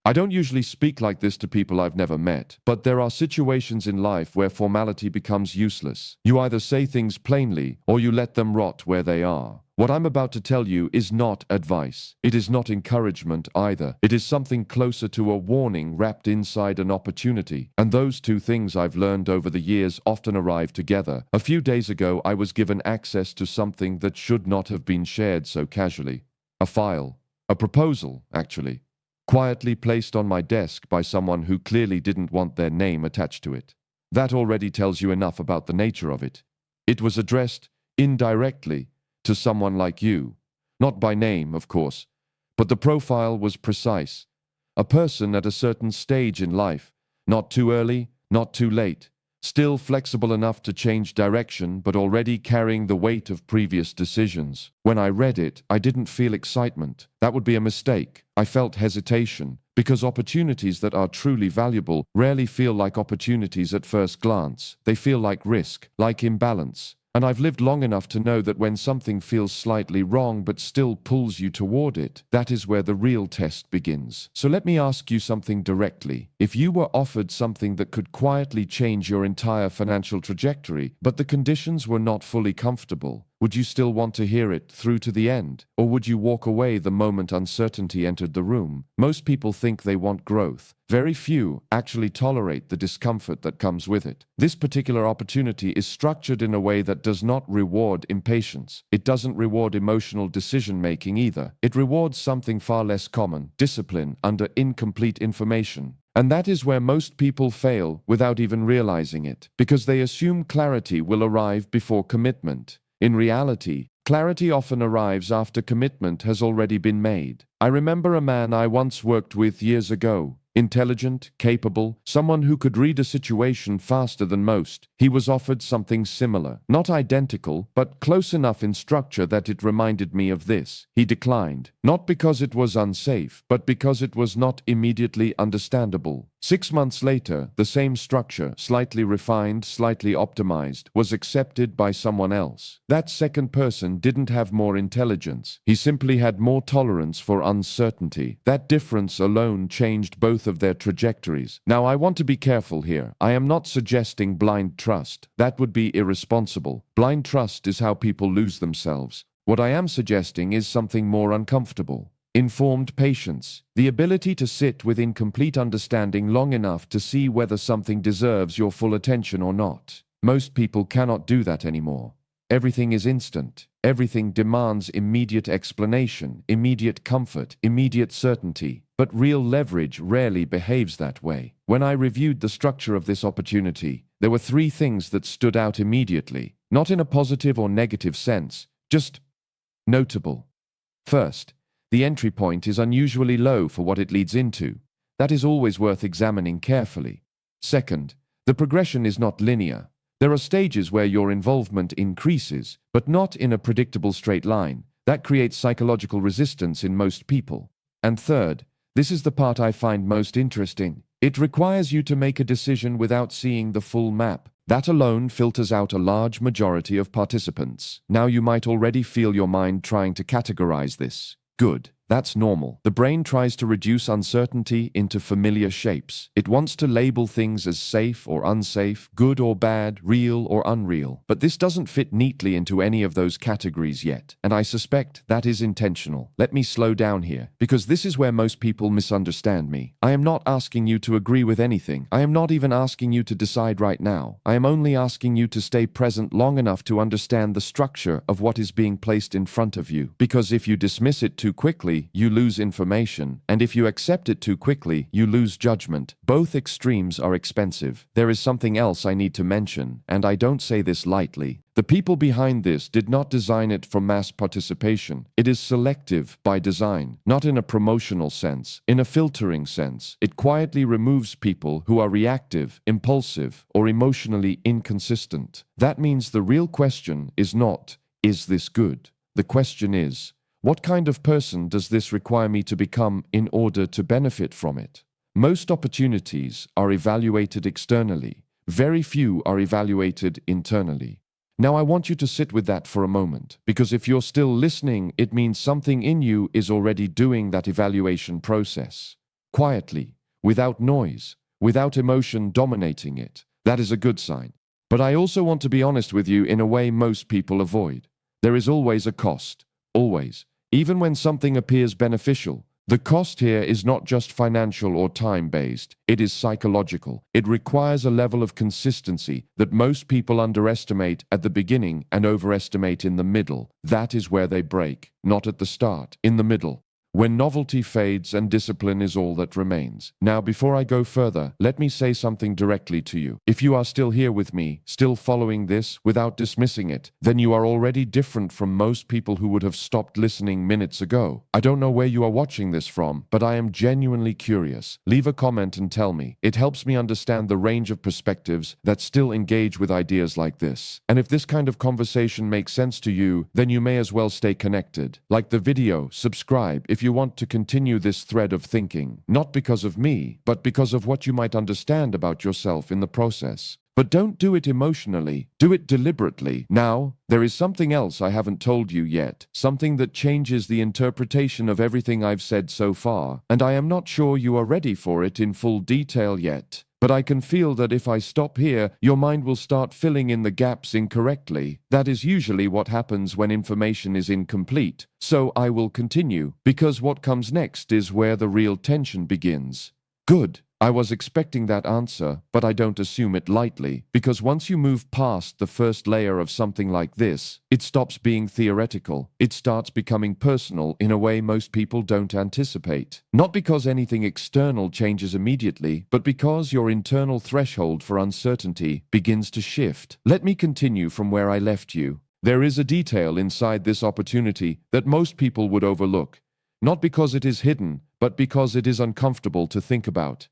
I don't usually speak like this to people I've never met, but there are situations in life where formality becomes useless. You either say things plainly or you let them rot where they are. What I'm about to tell you is not advice. It is not encouragement either. It is something closer to a warning wrapped inside an opportunity. And those two things I've learned over the years often arrive together. A few days ago, I was given access to something that should not have been shared so casually. A file. A proposal, actually. Quietly placed on my desk by someone who clearly didn't want their name attached to it. That already tells you enough about the nature of it. It was addressed indirectly to someone like you. Not by name, of course, but the profile was precise. A person at a certain stage in life, not too early, not too late, still flexible enough to change direction, but already carrying the weight of previous decisions. When I read it, I didn't feel excitement. That would be a mistake. I felt hesitation, because opportunities that are truly valuable rarely feel like opportunities at first glance. They feel like risk, like imbalance. And I've lived long enough to know that when something feels slightly wrong but still pulls you toward it, that is where the real test begins. So let me ask you something directly. If you were offered something that could quietly change your entire financial trajectory, but the conditions were not fully comfortable, would you still want to hear it through to the end? Or would you walk away the moment uncertainty entered the room? Most people think they want growth. Very few actually tolerate the discomfort that comes with it. This particular opportunity is structured in a way that does not reward impatience. It doesn't reward emotional decision-making either. It rewards something far less common: discipline under incomplete information. And that is where most people fail without even realizing it, because they assume clarity will arrive before commitment. In reality, clarity often arrives after commitment has already been made. I remember a man I once worked with years ago. Intelligent, capable, someone who could read a situation faster than most. He was offered something similar. Not identical, but close enough in structure that it reminded me of this. He declined. Not because it was unsafe, but because it was not immediately understandable. 6 months later, the same structure, slightly refined, slightly optimized, was accepted by someone else. That second person didn't have more intelligence. He simply had more tolerance for uncertainty. That difference alone changed both of their trajectories. Now, I want to be careful here. I am not suggesting blind trust. That would be irresponsible. Blind trust is how people lose themselves. What I am suggesting is something more uncomfortable. Informed patience, the ability to sit with incomplete understanding long enough to see whether something deserves your full attention or not. Most people cannot do that anymore. Everything is instant. Everything demands immediate explanation, immediate comfort, immediate certainty. But real leverage rarely behaves that way. When I reviewed the structure of this opportunity, there were 3 things that stood out immediately, not in a positive or negative sense, just notable. First, the entry point is unusually low for what it leads into. That is always worth examining carefully. Second, the progression is not linear. There are stages where your involvement increases, but not in a predictable straight line. That creates psychological resistance in most people. And third, this is the part I find most interesting. It requires you to make a decision without seeing the full map. That alone filters out a large majority of participants. Now you might already feel your mind trying to categorize this. Good. That's normal. The brain tries to reduce uncertainty into familiar shapes. It wants to label things as safe or unsafe, good or bad, real or unreal. But this doesn't fit neatly into any of those categories yet, and I suspect that is intentional. Let me slow down here, because this is where most people misunderstand me. I am not asking you to agree with anything. I am not even asking you to decide right now. I am only asking you to stay present long enough to understand the structure of what is being placed in front of you. Because if you dismiss it too quickly, you lose information, and if you accept it too quickly, you lose judgment. Both extremes are expensive. There is something else I need to mention, and I don't say this lightly. The people behind this did not design it for mass participation. It is selective by design, not in a promotional sense, in a filtering sense. It quietly removes people who are reactive, impulsive, or emotionally inconsistent. That means the real question is not, is this good? The question is, what kind of person does this require me to become in order to benefit from it? Most opportunities are evaluated externally. Very few are evaluated internally. Now I want you to sit with that for a moment, because if you're still listening, it means something in you is already doing that evaluation process. quietly, without noise, without emotion dominating it. That is a good sign. But I also want to be honest with you in a way most people avoid. There is always a cost. Always. Even when something appears beneficial, the cost here is not just financial or time-based, it is psychological. It requires a level of consistency that most people underestimate at the beginning and overestimate in the middle. That is where they break, not at the start, in the middle. When novelty fades and discipline is all that remains. Now, before I go further, let me say something directly to you. If you are still here with me, still following this without dismissing it, then you are already different from most people who would have stopped listening minutes ago. I don't know where you are watching this from, but I am genuinely curious. Leave a comment and tell me. It helps me understand the range of perspectives that still engage with ideas like this. And if this kind of conversation makes sense to you, then you may as well stay connected. Like the video, subscribe if you want to continue this thread of thinking, not because of me, but because of what you might understand about yourself in the process. But don't do it emotionally, do it deliberately. Now, there is something else I haven't told you yet, something that changes the interpretation of everything I've said so far, and I am not sure you are ready for it in full detail yet. But I can feel that if I stop here, your mind will start filling in the gaps incorrectly. That is usually what happens when information is incomplete. So I will continue, because what comes next is where the real tension begins. Good. I was expecting that answer, but I don't assume it lightly, because once you move past the first layer of something like this, it stops being theoretical. It starts becoming personal in a way most people don't anticipate. Not because anything external changes immediately, but because your internal threshold for uncertainty begins to shift. Let me continue from where I left you. There is a detail inside this opportunity that most people would overlook, not because it is hidden, but because it is uncomfortable to think about.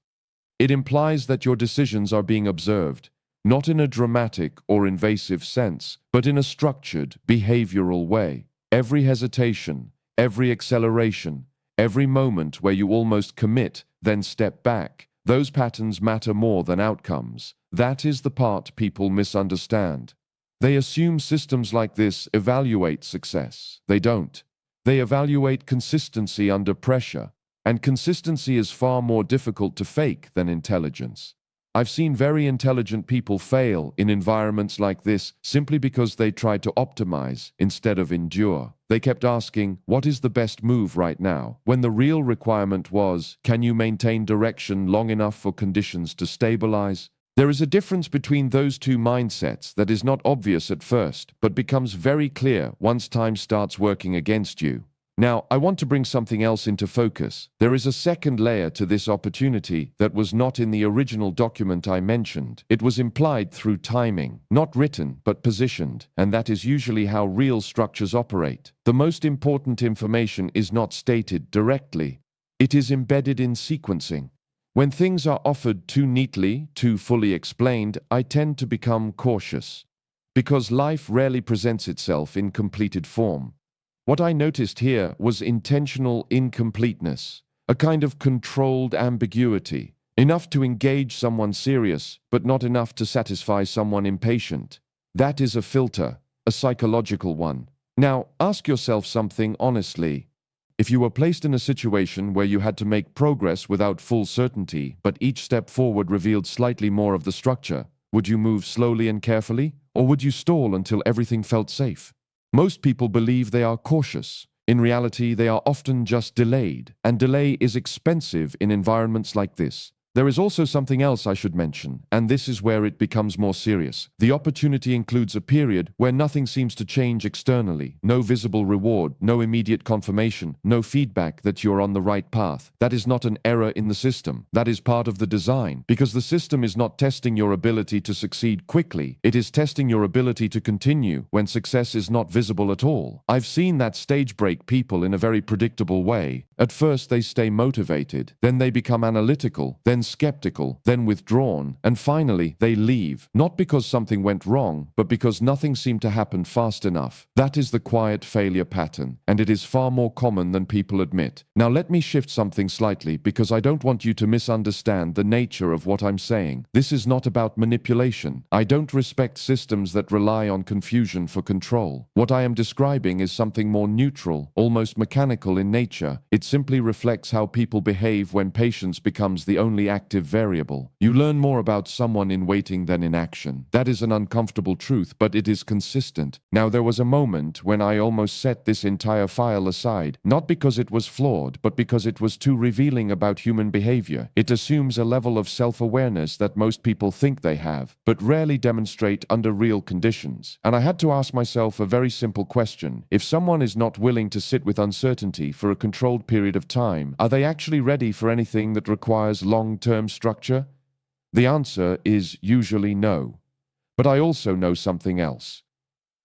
It implies that your decisions are being observed, not in a dramatic or invasive sense, but in a structured, behavioral way. Every hesitation, every acceleration, every moment where you almost commit, then step back, those patterns matter more than outcomes. That is the part people misunderstand. They assume systems like this evaluate success. They don't. They evaluate consistency under pressure. And consistency is far more difficult to fake than intelligence. I've seen very intelligent people fail in environments like this simply because they tried to optimize instead of endure. They kept asking, what is the best move right now? When the real requirement was, can you maintain direction long enough for conditions to stabilize? There is a difference between those two mindsets that is not obvious at first, but becomes very clear once time starts working against you. Now, I want to bring something else into focus. There is a second layer to this opportunity that was not in the original document I mentioned. It was implied through timing, not written, but positioned, and that is usually how real structures operate. The most important information is not stated directly. It is embedded in sequencing. When things are offered too neatly, too fully explained, I tend to become cautious, because life rarely presents itself in completed form. What I noticed here was intentional incompleteness, a kind of controlled ambiguity, enough to engage someone serious, but not enough to satisfy someone impatient. That is a filter, a psychological one. Now, ask yourself something honestly. If you were placed in a situation where you had to make progress without full certainty, but each step forward revealed slightly more of the structure, would you move slowly and carefully, or would you stall until everything felt safe? Most people believe they are cautious. In reality, they are often just delayed, and delay is expensive in environments like this. There is also something else I should mention, and this is where it becomes more serious. The opportunity includes a period where nothing seems to change externally. No visible reward, no immediate confirmation, no feedback that you're on the right path. That is not an error in the system. That is part of the design, because the system is not testing your ability to succeed quickly. It is testing your ability to continue when success is not visible at all. I've seen that stage break people in a very predictable way. At first they stay motivated, then they become analytical, then skeptical, then withdrawn, and finally they leave, not because something went wrong, but because nothing seemed to happen fast enough. That is the quiet failure pattern, and it is far more common than people admit. Now let me shift something slightly, because I don't want you to misunderstand the nature of what I'm saying. This is not about manipulation. I don't respect systems that rely on confusion for control. What I am describing is something more neutral, almost mechanical in nature. It It simply reflects how people behave when patience becomes the only active variable. You learn more about someone in waiting than in action. That is an uncomfortable truth, but it is consistent. Now, there was a moment when I almost set this entire file aside, not because it was flawed, but because it was too revealing about human behavior. It assumes a level of self-awareness that most people think they have, but rarely demonstrate under real conditions. And I had to ask myself a very simple question. If someone is not willing to sit with uncertainty for a controlled period of time, are they actually ready for anything that requires long-term structure? The answer is usually no. But I also know something else.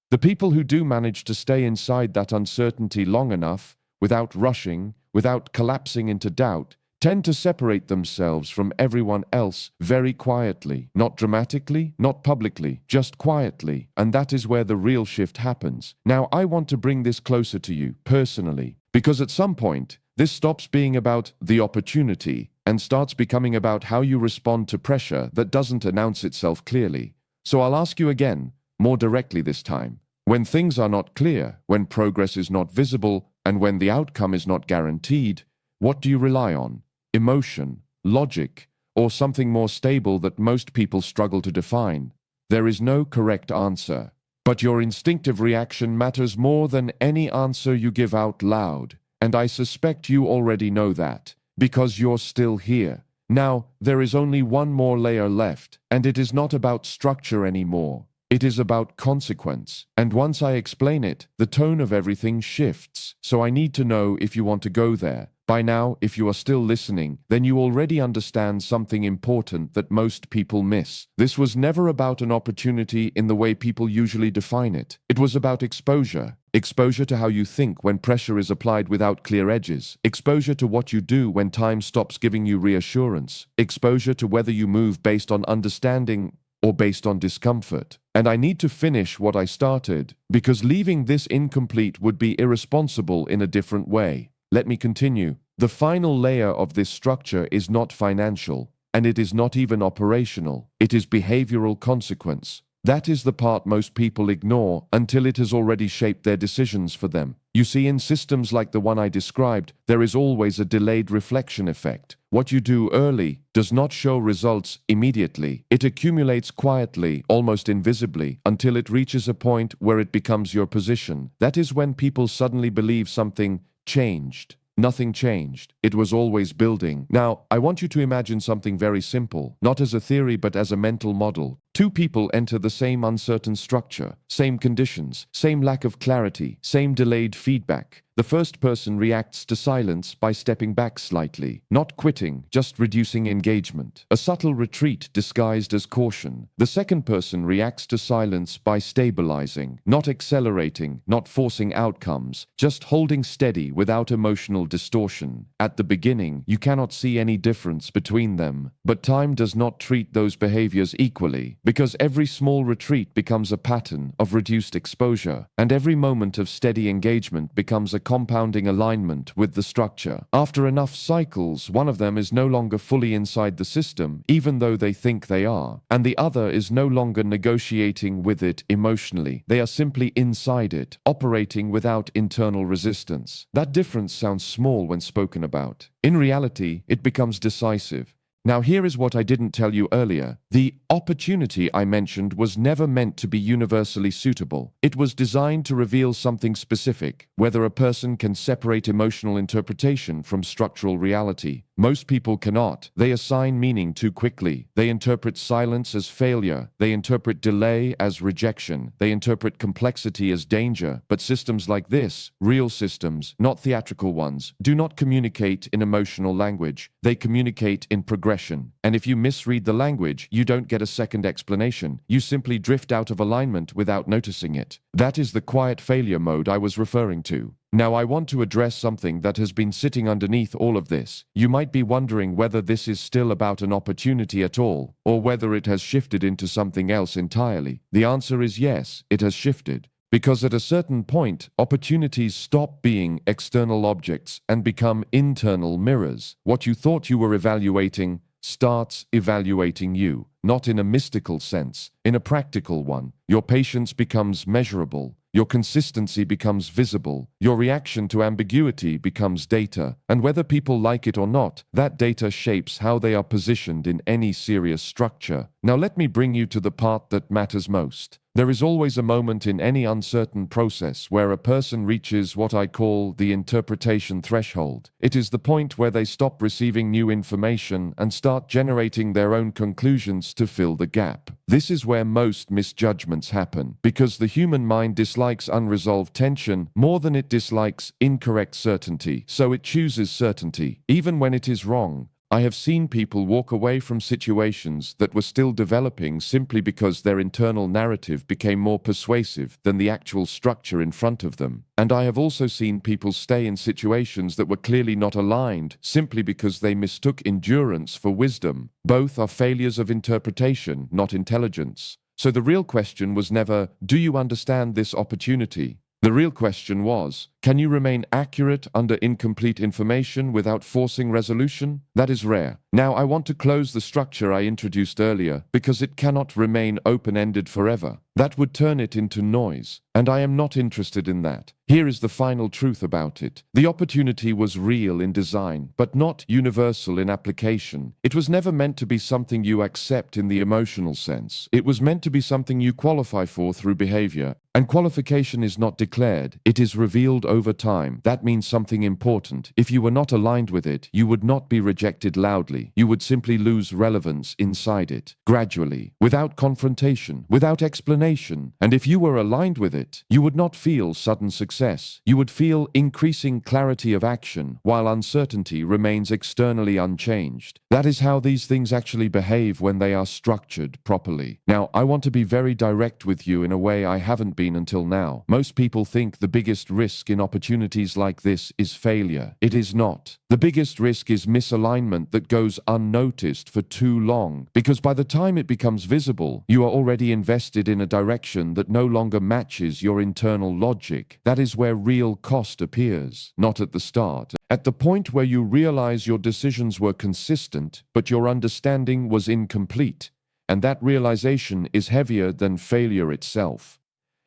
The people who do manage to stay inside that uncertainty long enough, without rushing, without collapsing into doubt, tend to separate themselves from everyone else very quietly. Not dramatically, not publicly, just quietly. And that is where the real shift happens. Now, I want to bring this closer to you, personally, because at some point, this stops being about the opportunity and starts becoming about how you respond to pressure that doesn't announce itself clearly. So I'll ask you again, more directly this time. When things are not clear, when progress is not visible, and when the outcome is not guaranteed, what do you rely on? Emotion, logic, or something more stable that most people struggle to define? There is no correct answer, but your instinctive reaction matters more than any answer you give out loud, and I suspect you already know that, because you're still here. Now, there is only one more layer left, and it is not about structure anymore. It is about consequence, and once I explain it, the tone of everything shifts, so I need to know if you want to go there. By now, if you are still listening, then you already understand something important that most people miss. This was never about an opportunity in the way people usually define it. It was about exposure. Exposure to how you think when pressure is applied without clear edges. Exposure to what you do when time stops giving you reassurance. Exposure to whether you move based on understanding or based on discomfort. And I need to finish what I started, because leaving this incomplete would be irresponsible in a different way. Let me continue. The final layer of this structure is not financial, and it is not even operational. It is behavioral consequence. That is the part most people ignore until it has already shaped their decisions for them. You see, in systems like the one I described, there is always a delayed reflection effect. What you do early does not show results immediately. It accumulates quietly, almost invisibly, until it reaches a point where it becomes your position. That is when people suddenly believe something changed. Nothing changed. It was always building. Now, I want you to imagine something very simple, not as a theory but as a mental model. Two people enter the same uncertain structure, same conditions, same lack of clarity, same delayed feedback. The first person reacts to silence by stepping back slightly, not quitting, just reducing engagement. A subtle retreat disguised as caution. The second person reacts to silence by stabilizing, not accelerating, not forcing outcomes, just holding steady without emotional distortion. At the beginning, you cannot see any difference between them, but time does not treat those behaviors equally, because every small retreat becomes a pattern of reduced exposure, and every moment of steady engagement becomes a compounding alignment with the structure. After enough cycles, one of them is no longer fully inside the system, even though they think they are, and the other is no longer negotiating with it emotionally. They are simply inside it, operating without internal resistance. That difference sounds small when spoken about. In reality, it becomes decisive. Now, here is what I didn't tell you earlier. The opportunity I mentioned was never meant to be universally suitable. It was designed to reveal something specific, whether a person can separate emotional interpretation from structural reality. Most people cannot. They assign meaning too quickly. They interpret silence as failure. They interpret delay as rejection. They interpret complexity as danger. But systems like this, real systems, not theatrical ones, do not communicate in emotional language. They communicate in progression. And if you misread the language, you don't get a second explanation. You simply drift out of alignment without noticing it. That is the quiet failure mode I was referring to. Now, I want to address something that has been sitting underneath all of this. You might be wondering whether this is still about an opportunity at all, or whether it has shifted into something else entirely. The answer is yes, it has shifted. Because at a certain point, opportunities stop being external objects and become internal mirrors. What you thought you were evaluating starts evaluating you, not in a mystical sense, in a practical one. Your patience becomes measurable. your consistency becomes visible, your reaction to ambiguity becomes data, and whether people like it or not, that data shapes how they are positioned in any serious structure. Now let me bring you to the part that matters most. There is always a moment in any uncertain process where a person reaches what I call the interpretation threshold. It is the point where they stop receiving new information and start generating their own conclusions to fill the gap. This is where most misjudgments happen, because the human mind dislikes unresolved tension more than it dislikes incorrect certainty, so it chooses certainty, even when it is wrong. I have seen people walk away from situations that were still developing simply because their internal narrative became more persuasive than the actual structure in front of them. And I have also seen people stay in situations that were clearly not aligned simply because they mistook endurance for wisdom. Both are failures of interpretation, not intelligence. So the real question was never, do you understand this opportunity? The real question was, can you remain accurate under incomplete information without forcing resolution? That is rare. Now I want to close the structure I introduced earlier because it cannot remain open-ended forever. That would turn it into noise, and I am not interested in that. Here is the final truth about it. The opportunity was real in design, but not universal in application. It was never meant to be something you accept in the emotional sense. It was meant to be something you qualify for through behavior. And qualification is not declared, it is revealed over time. That means something important. If you were not aligned with it, you would not be rejected loudly. You would simply lose relevance inside it, gradually, without confrontation, without explanation. And if you were aligned with it, you would not feel sudden success. You would feel increasing clarity of action, while uncertainty remains externally unchanged. That is how these things actually behave when they are structured properly. Now, I want to be very direct with you in a way I haven't been until now. Most people think the biggest risk in opportunities like this is failure. It is not. The biggest risk is misalignment that goes unnoticed for too long, because by the time it becomes visible, you are already invested in a direction that no longer matches your internal logic. That is where real cost appears, not at the start. At the point where you realize your decisions were consistent, but your understanding was incomplete, and that realization is heavier than failure itself.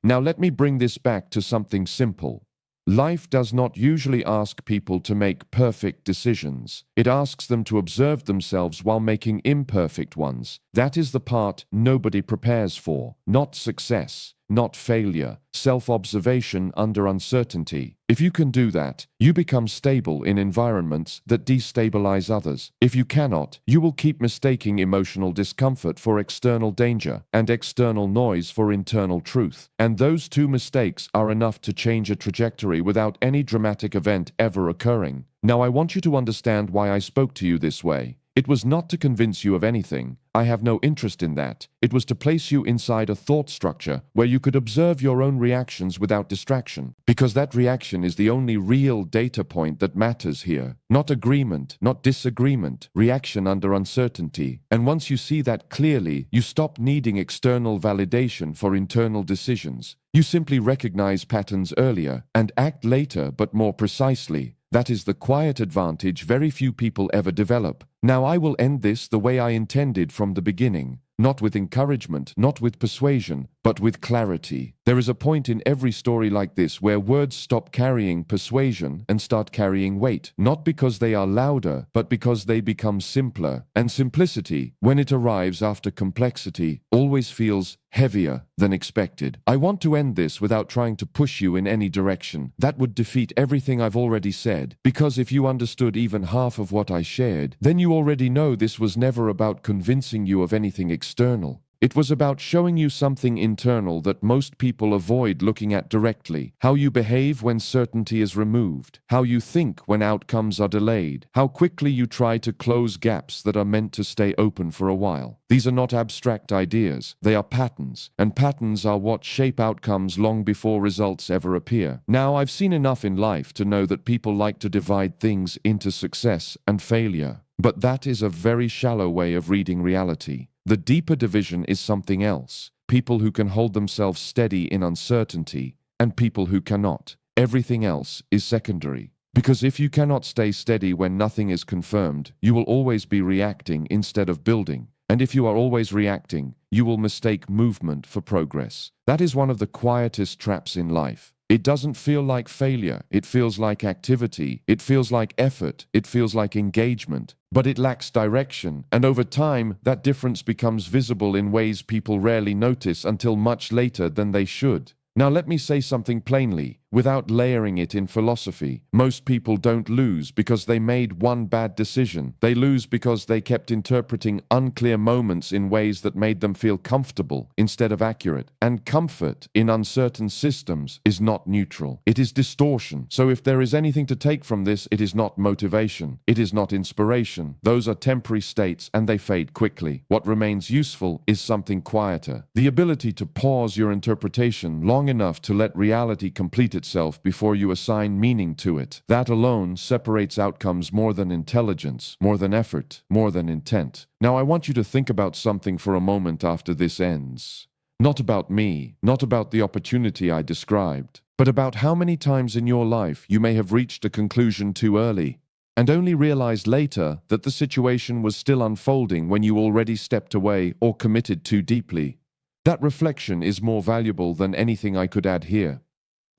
Now let me bring this back to something simple. Life does not usually ask people to make perfect decisions. It asks them to observe themselves while making imperfect ones. That is the part nobody prepares for. Not success, not failure, self-observation under uncertainty. If you can do that, you become stable in environments that destabilize others. If you cannot, you will keep mistaking emotional discomfort for external danger and external noise for internal truth. And those two mistakes are enough to change a trajectory without any dramatic event ever occurring. Now I want you to understand why I spoke to you this way. It was not to convince you of anything. I have no interest in that. It was to place you inside a thought structure where you could observe your own reactions without distraction, because that reaction is the only real data point that matters here. Not agreement, not disagreement, reaction under uncertainty. And once you see that clearly, you stop needing external validation for internal decisions. You simply recognize patterns earlier and act later but more precisely. That is the quiet advantage very few people ever develop. Now I will end this the way I intended from the beginning. Not with encouragement, not with persuasion, but with clarity. There is a point in every story like this where words stop carrying persuasion and start carrying weight, not because they are louder, but because they become simpler. And simplicity, when it arrives after complexity, always feels heavier than expected. I want to end this without trying to push you in any direction. That would defeat everything I've already said, because if you understood even half of what I shared, then you already know this was never about convincing you of anything external. It was about showing you something internal that most people avoid looking at directly. How you behave when certainty is removed. How you think when outcomes are delayed. How quickly you try to close gaps that are meant to stay open for a while. These are not abstract ideas. They are patterns. And patterns are what shape outcomes long before results ever appear. Now, I've seen enough in life to know that people like to divide things into success and failure. But that is a very shallow way of reading reality. The deeper division is something else. People who can hold themselves steady in uncertainty, and people who cannot. Everything else is secondary. Because if you cannot stay steady when nothing is confirmed, you will always be reacting instead of building. And if you are always reacting, you will mistake movement for progress. That is one of the quietest traps in life. It doesn't feel like failure. It feels like activity. It feels like effort. It feels like engagement. But it lacks direction, and over time, that difference becomes visible in ways people rarely notice until much later than they should. Now let me say something plainly, without layering it in philosophy. Most people don't lose because they made one bad decision. They lose because they kept interpreting unclear moments in ways that made them feel comfortable instead of accurate. And comfort in uncertain systems is not neutral. It is distortion. So if there is anything to take from this, it is not motivation. It is not inspiration. Those are temporary states and they fade quickly. What remains useful is something quieter. The ability to pause your interpretation long enough to let reality complete itself before you assign meaning to it. That alone separates outcomes more than intelligence, more than effort, more than intent. Now I want you to think about something for a moment after this ends. Not about me, not about the opportunity I described, but about how many times in your life you may have reached a conclusion too early and only realized later that the situation was still unfolding when you already stepped away or committed too deeply. That reflection is more valuable than anything I could add here.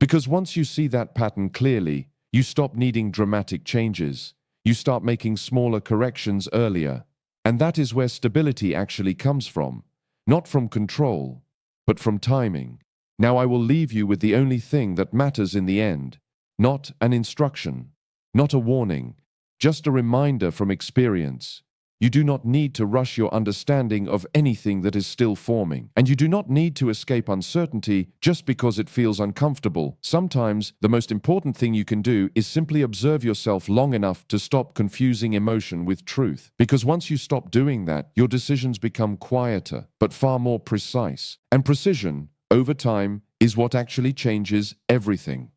Because once you see that pattern clearly, you stop needing dramatic changes. You start making smaller corrections earlier. And that is where stability actually comes from. Not from control, but from timing. Now I will leave you with the only thing that matters in the end. Not an instruction, not a warning, just a reminder from experience. You do not need to rush your understanding of anything that is still forming, and you do not need to escape uncertainty just because it feels uncomfortable. Sometimes, the most important thing you can do is simply observe yourself long enough to stop confusing emotion with truth. Because once you stop doing that, your decisions become quieter, but far more precise. And precision, over time, is what actually changes everything.